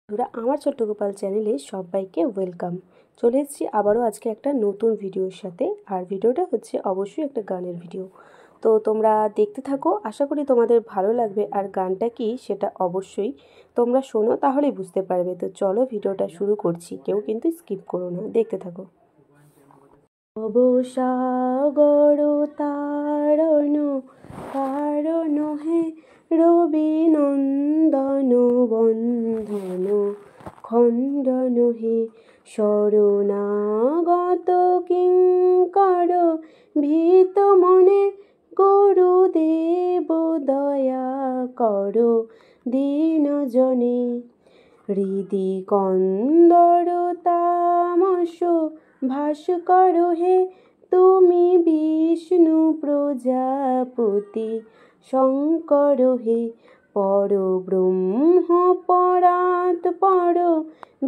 বন্ধুরা, আমার ছোট্ট গোপাল চ্যানেলে সবাইকে ওয়েলকাম। চলে এসেছি আবারও আজকে একটা নতুন ভিডিওর সাথে। আর ভিডিওটা হচ্ছে অবশ্যই একটা গানের ভিডিও। তো তোমরা দেখতে থাকো, আশা করি তোমাদের ভালো লাগবে। আর গানটা কি সেটা অবশ্যই তোমরা শোনো, তাহলেই বুঝতে পারবে। তো চলো ভিডিওটা শুরু করছি, কেউ কিন্তু স্কিপ করো না, দেখতে থাকো। সাগর তারণ কারণ হে রবি নন্দন বন্ধন খণ্ডন হে শরণাগত কিঙ্কর ভীত মনে গুরুদেব দয়া কর দীন জনে হৃদি কন্দর তামস ভাস্কর হে তুমি বিষ্ণু প্রজাপতি শঙ্কর হে পর ব্রহ্ম পরাৎ পর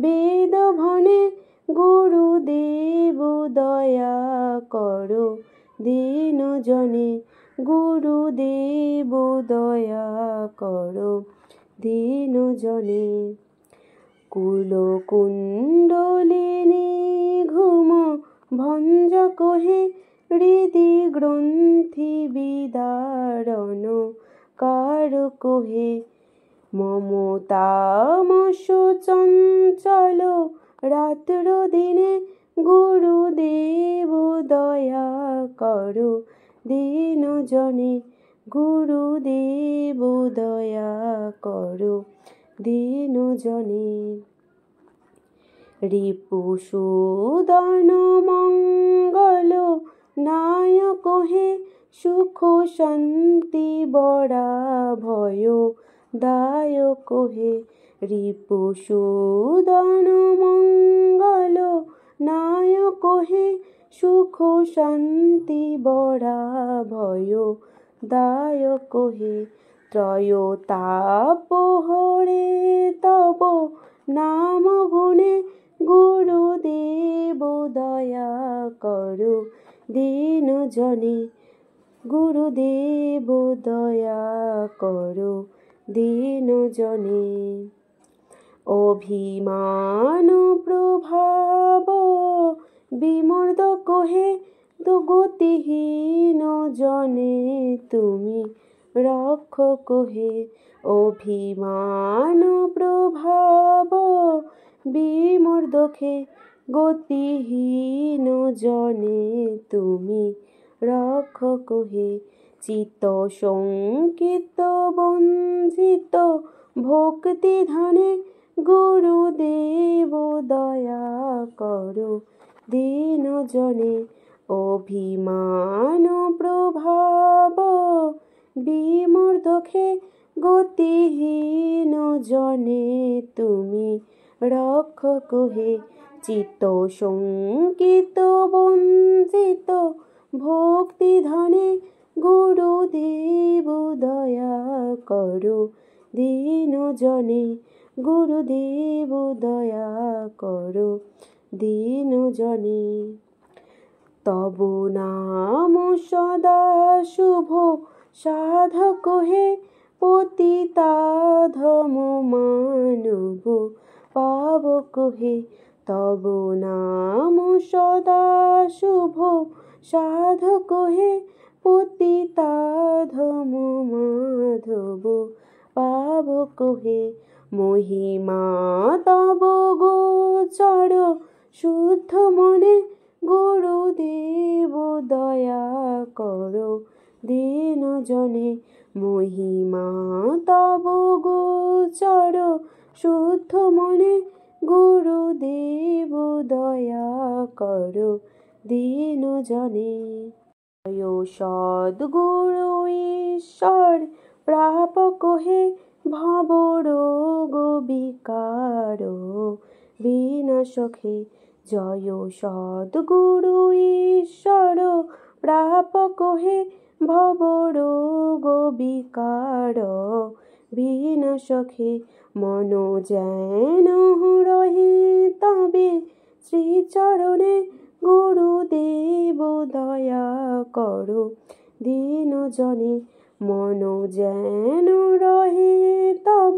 বেদ ভনে গুরুদেব দয়া কর দীন জনে গুরুদেব দয়া কর দীন জনে কুলকুণ্ডলিনী ঘুম ভঞ্জক হে হৃদি গ্রন্থি বিদারণ কারক হে মমতামস চঞ্চল রাত্র দিনে গুরুদেব দয়া কর দীন জনে গুরুদেব দয়া কর দীন জনে রিপুসূদন মঙ্গল নায়ক হে সুখ শান্তি বরা ভয় দায়ক হে রিপুসূদন মঙ্গল নায়ক হে সুখ শান্তি বরা ভয় দায়ক হে ত্রয়োতাপ হরে তব নাম গুণে গুরুদেব দয়া কর দীন জনে গুরুদেব দয়া কর দীন জনে অভিমান প্রভাব বিমর্দক হে গতিহীন জনে তুমি রক্ষক হে অভিমান প্রভাব বিমর্দক হে গতিহীন জনে তুমি রক্ষক হে চিত্ত শঙ্কিত বঞ্চিত ভক্তি ধানে গুরুদেব দয়া কর দীন জনে অভিমান প্রভাব বিমর্দক হে গতিহীন জনে তুমি রক্ষক হে চিত্ত শঙ্কিত বঞ্চিত ভক্তি ধানে গুরুদেব দয়া কর দীন জনে গুরুদেব দয়া কর দীন জনে তব নাম সদা শুভ সাধক হে পতিতাধম মানব পাবক হে তব নাম সদা শুভ সাধক হে পতিতাধম মাধব পাবক হে মহিমা তব গোচর শুদ্ধ মনে গুরুদেব দয়া কর দীন জনে মহিমা তব গোচর শুদ্ধ মনে গুরুদেব দয়া কর দীন জনে জয় সদ্গুরু ঈশ্বর প্রাপক হে ভব রোগ বিকার বিনাশক হে জয় সদ্গুরু ঈশ্বর প্রাপক হে ভব রোগ বিকার বিনাশক হে মন যেন রহে তবে শ্রীচরণে গুরুদেব দয়া কর দীন জনে মন যেন রহে তব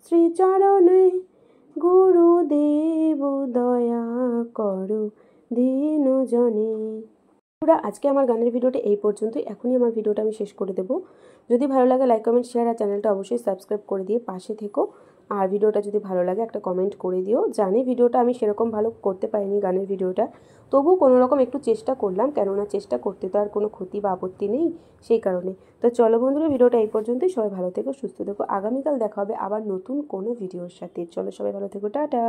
শ্রীচরণে করো দিন জনে। পুরা আজকে আমার গানের ভিডিওটা এই পর্যন্তই। এখনই আমার ভিডিওটা আমি শেষ করে দেবো। যদি ভালো লাগে লাইক কমেন্ট শেয়ার আর চ্যানেলটা অবশ্যই সাবস্ক্রাইব করে দিয়ে পাশে থেকো। আর ভিডিওটা যদি ভালো লাগে একটা কমেন্ট করে দিও। জানি ভিডিওটা আমি সেরকম ভালো করতে পারিনি গানের ভিডিওটা, তবু কোনো রকম একটু চেষ্টা করলাম, কেননা চেষ্টা করতে তো আর কোনো ক্ষতি বা আপত্তি নেই, সেই কারণে। তো চলো বন্ধুরা, ভিডিওটা এই পর্যন্তই। সবাই ভালো থেকো, সুস্থ থেকো। আগামীকাল দেখা হবে আবার নতুন কোনো ভিডিওর সাথে। চলো সবাই ভালো থেকো, টাটা।